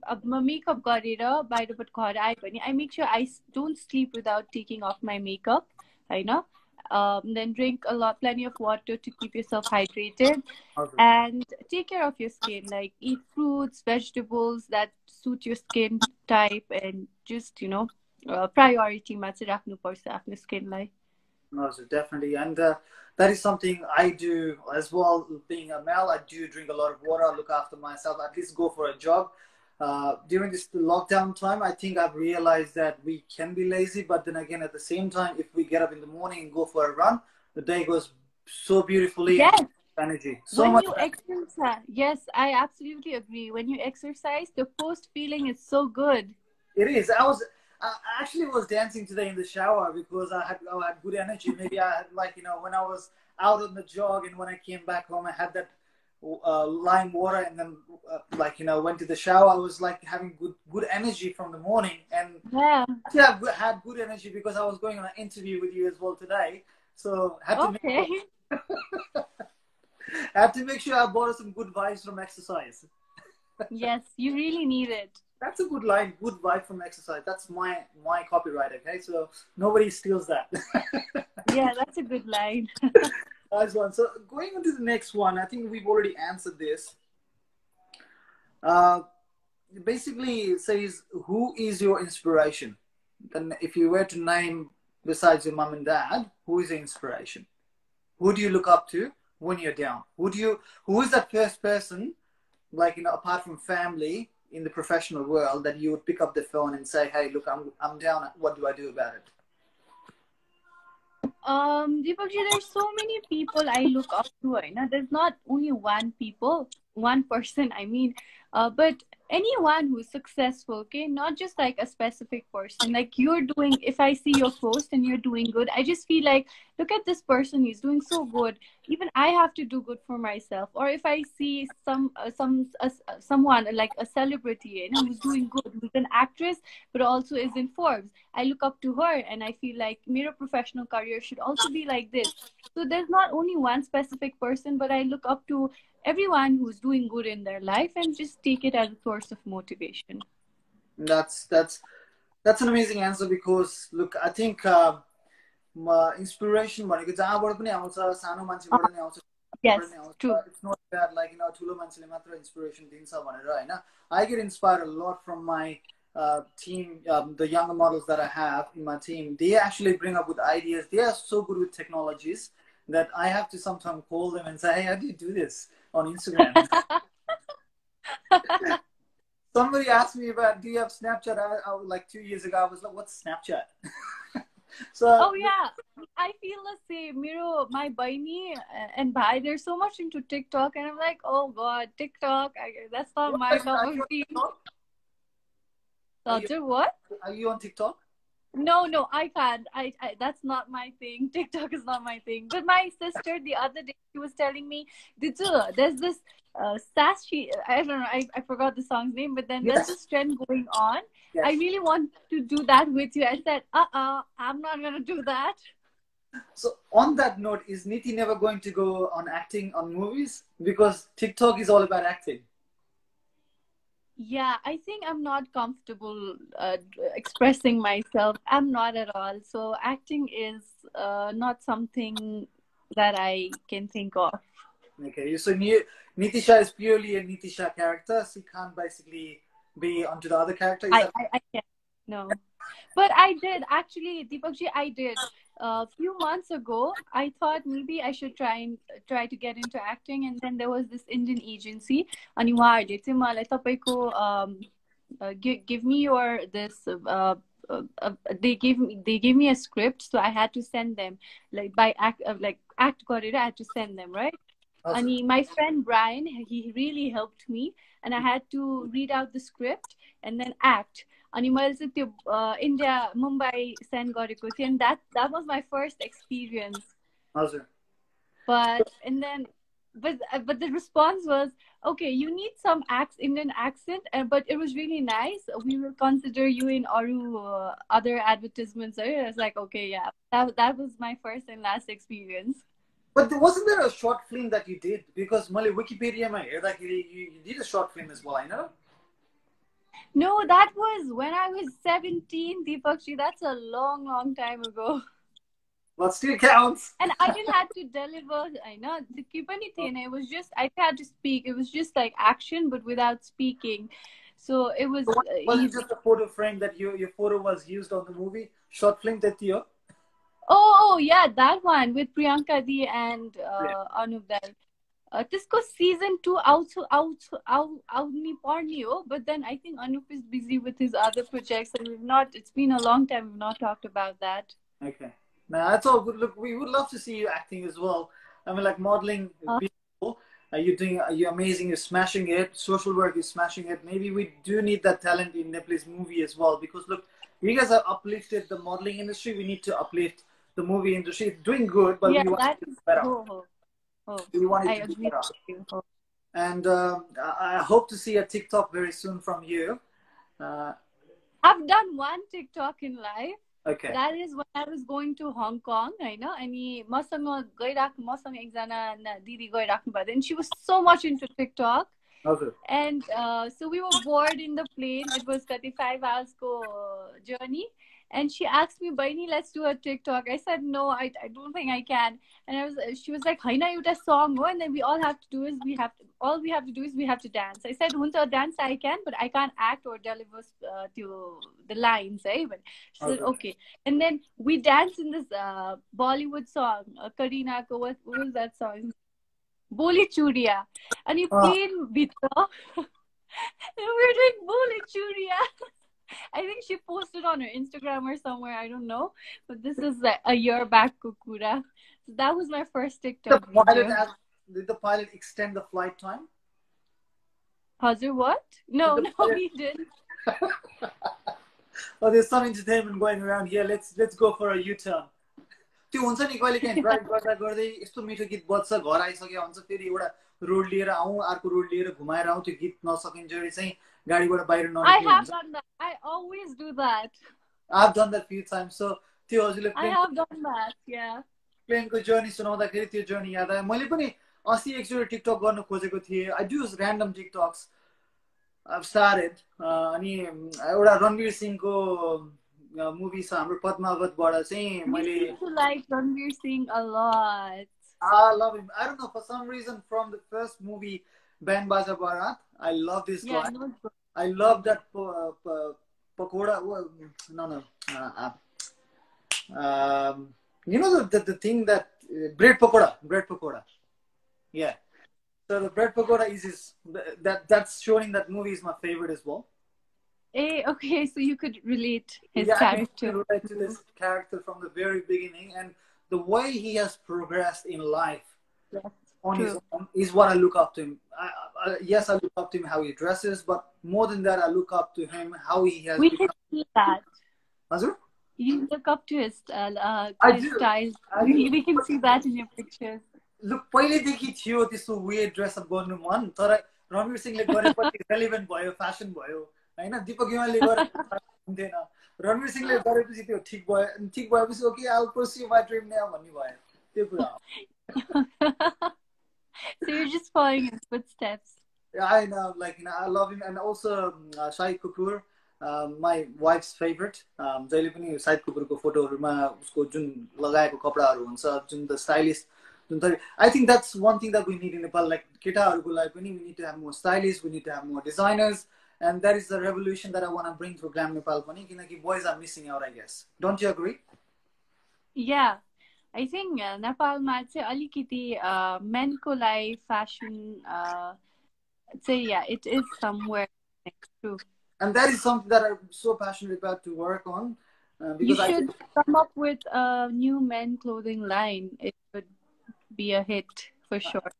अब म makeup गरेर बाहिरबाट घर आएँ भने I make sure I don't sleep without taking off my makeup, होइन? Then drink plenty of water to keep yourself hydrated, and take care of your skin. Like eat fruits, vegetables that suit your skin type, and just priority मा चाहिँ राख्नुपर्छ आफ्नो skinलाई. No, so definitely, and that is something I do as well. Being a male, I do drink a lot of water. I look after myself. At least go for a jog. During this lockdown time, I think I've realized that we can be lazy, but then again, at the same time, if we get up in the morning and go for a run, the day goes so beautifully and Yes. energy. So When much. you exercise, yes, I absolutely agree. When you exercise, the post feeling is so good. It is. I actually was dancing today in the shower because I had good energy. Maybe I had when I was out on the jog and when I came back home, I had that lime water and then went to the shower. I was like having good energy from the morning, and Yeah. actually I had good energy because I was going on an interview with you as well today. So I had to Okay. I had to make sure I brought some good vibes from exercise. Yes, you really need it. That's a good line. Good vibe from exercise. That's my copyright. Okay, so nobody steals that. Yeah, that's a good line. Nice one. So going on to the next one, I think we've already answered this. Basically, it says, "Who is your inspiration?" Then, if you were to name besides your mom and dad, who is the inspiration? Who do you look up to when you're down? Who is that first person, apart from family in the professional world, that you would pick up the phone and say, "Hey, look, I'm down. What do I do about it?" Deepakji, there's so many people I look up to. There's not only one person, I mean, but anyone who's successful, okay? Not just like a specific person. Like if I see your post and you're doing good, I just feel like, look at this person, he's doing so good. Even I have to do good for myself. Or if I see someone like a celebrity, who's doing good, who's an actress, but also is in Forbes, I look up to her and I feel like my professional career should also be like this. So there's not only one specific person, but I look up to everyone who's doing good in their life and just take it as a source of motivation. That's an amazing answer because look, I think inspiration भनेको जहाँबाट पनि आउँछ, सानो मान्छेबाट नै आउँछ. Yes, true. It's not that ठुलो मान्छेले मात्र inspiration दिन्छ भनेर हैन. I get inspired a lot from my team, the younger models that I have in my team. They actually bring up with ideas. They are so good with technologies that I have to sometimes call them and say, "Hey, how do you do this on Instagram?" Somebody asked me about, "Do you have Snapchat?" I was like 2 years ago. I was like, "What's Snapchat?" Oh yeah, I feel the same. My baini and bhai, they're so much into TikTok, and I'm like, oh god, TikTok. That's not my cup of tea. What? Are you on TikTok? No, I can't. I that's not my thing. TikTok is not my thing. But my sister the other day, she was telling me, there's this sassy, I don't know, I forgot the song's name, but then there's this trend going on. Yes. I really want to do that with you. I said, I'm not gonna do that. So on that note, is Niti never going to go on acting on movies? Because TikTok is all about acting. Yeah, I think I'm not comfortable expressing myself. I'm not at all. So acting is not something that I can think of. Okay, so Niti Shah is purely a Niti Shah character. She can't basically be onto the other character. I can't. No. But I did. Actually, Deepakji, I did. A few months ago, I thought maybe I should try to get into acting. And then there was this Indian agency. अनि उहाँहरूले चाहिँ मलाई तपाईको give me your this they gave me a script, so I had to send them like by act गरेर I had to send them, right? And my friend Brian, he really helped me, and I had to read out the script and then act. अनि मैले चाहिँ त्यो India Mumbai send गरेको थिएँ, and that was my first experience. But the response was, okay, you need some Indian accent, but it was really nice. We will consider you in other advertisements. So I was like, okay, yeah, that was my first and last experience. But wasn't there a short film that you did? Because Mali Wikipedia, you did a short film as well, I know. No, that was when I was 17, Deepakshi. That's a long time ago. But still counts. And I didn't have to deliver. I know. It was just, I had to speak. It was just like action, but without speaking. So it was. Was it just a photo frame that your photo was used on the movie? Short film that you? Oh, yeah, that one with Priyanka Di and Anup Dal. Tisco season 2 out ni parni ho, but then I think Anup is busy with his other projects, and it's been a long time we've not talked about that. Okay. Now that's all good. Look, we would love to see you acting as well. I mean, like modeling is beautiful. You're amazing. You're smashing it. Social work is smashing it. Maybe we do need that talent in Nepalese movie as well, because look, you guys have uplifted the modeling industry. We need to uplift the movie industry. It's doing good, but we want to do better. We want it to be better. And I hope to see a TikTok very soon from you. I've done one TikTok in life. Okay. That is when I was going to Hong Kong, अनि मसँग एकजना दिदी गइराख्नु भएको थियो, and she was so much into TikTok. Okay. And so we were bored in the plane. It was 35 hours journey. And she asked me, Baini, let's do a TikTok. I said, no, I don't think I can. And she was like, Haina, you just song, and then all we have to do is we have to dance. I said, Hunta, dance I can, but I can't act or deliver the lines. But she said, okay. And then we danced in this Bollywood song, Kareena, what was that song? Boli Churia. And you plane bitra. And we're doing Boli Churia. I think she posted on her Instagram or somewhere, I don't know. But this is a year back, Kukura. So that was my first TikTok video. Did the pilot extend the flight time? Hazir, what? No, he didn't. Oh, there's some entertainment going around here. Let's go for a U-turn. त्यो हुन्छ नि कहिले काहीँ drive गर्दा गर्दै यस्तो मिठो गीत बज्छ, घर आइसक्यो हुन्छ, फेरि एउटा रोड लिएर आउँ, अर्को रोड लिएर घुमाएर आउँ, त्यो गीत नसकिन्जेली चाहिँ गाडीबाट बाहिर ननिक्लिनु हुन्छ. I have done that. I always do that. I've done that few times. So त्यो हजुरले I have done that. Yeah. प्लेनको जर्नी सुनाउँदाखेरि त्यो जर्नी याद आयो. मैले पनि 80 एकचोटि टिकटक गर्न खोजेको थिएँ. I do random TikToks. I've started. अनि एउटा रणवीर सिंहको movie छ हाम्रो पद्मावतबाट चाहिँ मैले like Ranveer Singh a lot. I love him. I don't know, for some reason from the first movie Band Baja Barat, I love this guy. No, I love that pakoda. No. You know the thing that bread pakoda. Yeah. So the bread pakoda is that's shown in that movie is my favorite as well. Okay, so you could relate his character. I could relate to this character from the very beginning, and the way he has progressed in life on his own is what I look up to him. Yes, I look up to him how he dresses, but more than that, I look up to him how he has. We can see that. Hazur? You look up to his style. We can see that in your pictures. Look, पहिलेदेखि थियो त्यस्तो weird dress up गर्नु मन, तर रणवीर सिंहले गरेपछि relevant भयो, fashion भयो. हैन, दीपक युमाले गरेको हुन्थेन. रणवीर सिंहले गरेपछि त्यो ठीक भएपछि okay, I'll pursue my dream now भन्ने भयो. त्यो कुरा. So you're just following his footsteps. Yeah, I know. I love him, and also Shahid Kapoor, my wife's favorite. जहिले पनि Shahid Kapoorको फोटोहरुमा उसको जुन लगाएको कपडाहरु हुन्छ, जुन the stylist. I think that's one thing that we need in Nepal. Like केटाहरुको लागि पनि we need to have more stylists, we need to have more designers. And that is the revolution that I want to bring to Glam Nepal पनि, किनकि boys are missing out, I guess. Don't you agree? Yeah, I think Nepalमा चाहिँ अलिकति menको लागि fashion चाहिँ it is somewhere true. And that is something that I'm so passionate about to work on. You Because I should come up with a new men clothing line. It would be a hit for sure.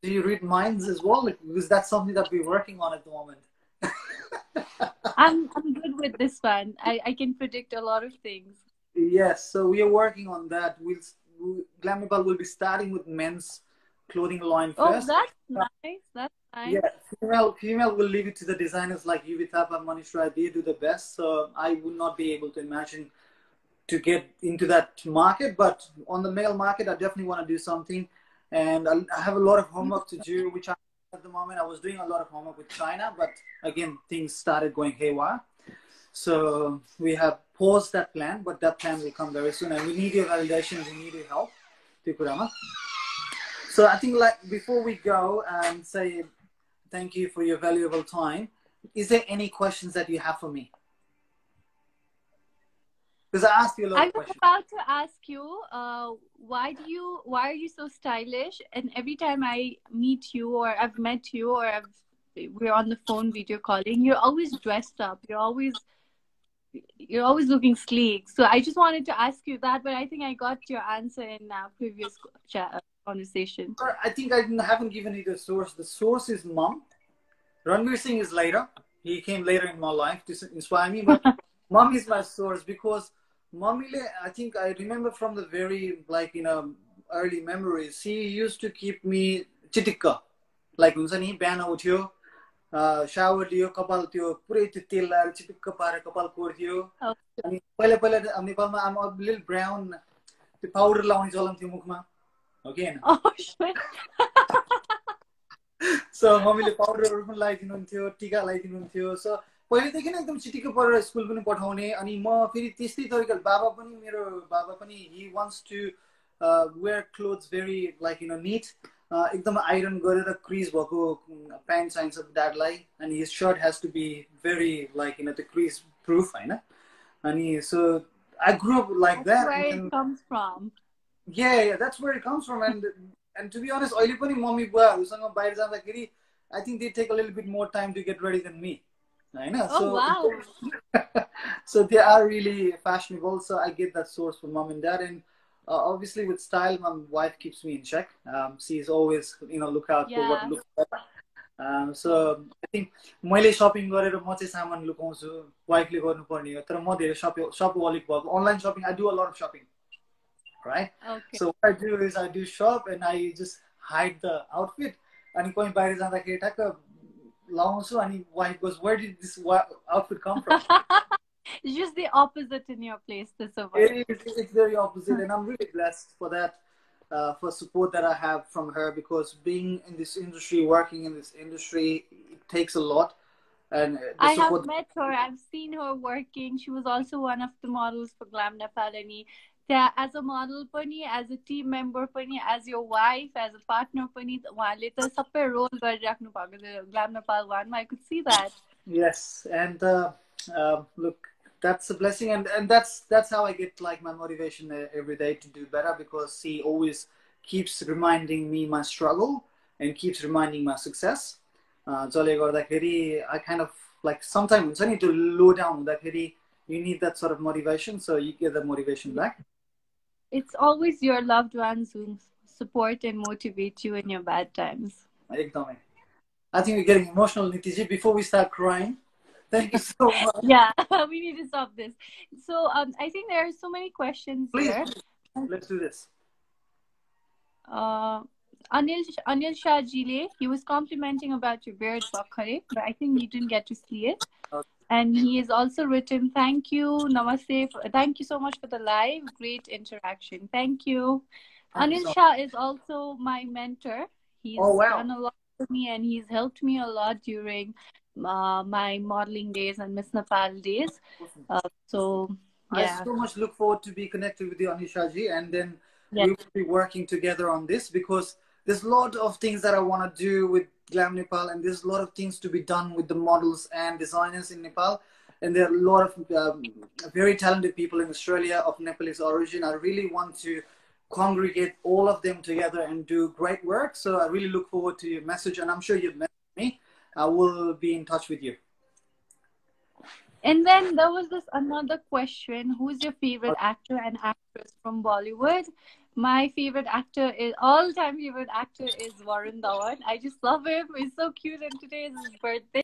do you read minds as well? Like, because that's something that we're working on at the moment. I'm good with this one. I can predict a lot of things. Yes, so we are working on that. Glam Nepal will be starting with men's clothing line Oh, first. that's nice. That's nice. Yeah, female will leave it to the designers like Yuvitapa, Manish Rai. They do the best. So I would not be able to imagine to get into that market. But on the male market, I definitely want to do something. And I have a lot of homework to do, which at the moment I was doing a lot of homework with China, but again things started going haywire. So we have paused that plan, but that plan will come very soon. And we need your validation. We need your help, Tikurama. So I think like before we go and say thank you for your valuable time, is there any questions that you have for me? Because I asked you a lot I of was questions. about to ask you, why are you so stylish? And every time I meet you, or I've met you, or we're on the phone video calling, you're always dressed up. You're always looking sleek. So I just wanted to ask you that, but I think I got your answer in previous conversation. I think I haven't given you the source. The source is mom. Ranveer Singh is later. He came later in my life to inspire me, but mom is my source because mommy, I think I remember from the very early memories. She used to keep me chitikka, like हुन्छ नि बिहान उठ्यो shower लियो कपाल त्यो पुरै त्यो तेल लाएर चिटिक्क पारेर कपाल कोर्थ्यो अनि पहिला पहिला नेपालमा आम a little brown त्यो पाउडर लाउने चलन थियो मुखमा हो कि हैन Oh shit. So मम्मीले पाउडरहरु पनि लगाइदिनुहुन्थ्यो टीका लगाइदिनुहुन्थ्यो सो पहिलेदेखि नै एकदम चिटिक्क परेर स्कुल पनि पठाउने अनि म फेरि त्यस्तै तरिकाले मेरो बाबा पनि he wants to wear clothes very neat एकदम आइरन गरेर क्रिज भएको प्यान्ट चाहिन्छ ड्याडलाई अनि his shirt has to be very the crease proof हैन अनि so I grew up like That's that where and it comes from. yeah, that's where it comes from and to be honest अहिले पनि mummy बुवाहरुसँग बाहिर जाँदाखेरि I think they take a little bit more time to get ready than me Hahn Oh wow. so they are really fashionable so I get that source from mom and dad and obviously with style my wife keeps me in check she's always look out for what looks better so I think मैले shopping गरेर म चाहिँ सामान लुकाउँछु वाइफले गर्नुपर्ने हो तर म धेरै shopaholic भएको online shopping I do a lot of shopping right Okay. so what I do is I do shop and I just hide the outfit अनि कोही बाहिर जाँदाखेरि ठ्याक्क लाउँछु अनि wife goes where did this outfit come from It's just the opposite in your place this over. it's very opposite and I'm really blessed for that for support that I have from her because being in this industry working in this industry it takes a lot and I have met her. I've seen her working. She was also one of the models for Glam Nepal as a model pani, as a team member pani, as your wife, as a partner pani, उहाँले त सबै role गरिराख्नु भएको थियो Glam Nepal 1 I could see that. Yes, and look, that's a blessing, and that's how I get my motivation every day to do better because she always keeps reminding me my struggle and keeps reminding my success. जसले गर्दाखेरि I kind of sometimes हुन्छ नि to low down हुँदाखेरि you need that sort of motivation, so you get the motivation back. It's always your loved ones who support and motivate you in your bad times. एकदमै. I think we're getting emotional, Niti Ji. Before we start crying, thank you so much. Yeah, we need to stop this. So I think there are so many questions here. Let's do this. Anil Shah Jile, he was complimenting about your beard, Bakhare, but I think you didn't get to see it. Okay. And he has also written, thank you, namaste. Thank you so much for the live. Great interaction. Thank you. Anil Shah is also my mentor. He's done a lot for me and he's helped me a lot during my modeling days and Miss Nepal days. So, yeah. I so much look forward to be connected with you, Anisha Ji, and then we will be working together on this because there's a lot of things that I want to do with Glam Nepal and there's a lot of things to be done with the models and designers in Nepal. And there are a lot of very talented people in Australia of Nepalese origin. I really want to congregate all of them together and do great work. So I really look forward to your message and I'm sure you've messaged me. I will be in touch with you. And then there was this another question: who's your favorite actor and actress from Bollywood? My favorite actor is all-time favorite actor is Varun Dhawan. I just love him. He's so cute, and today is his birthday.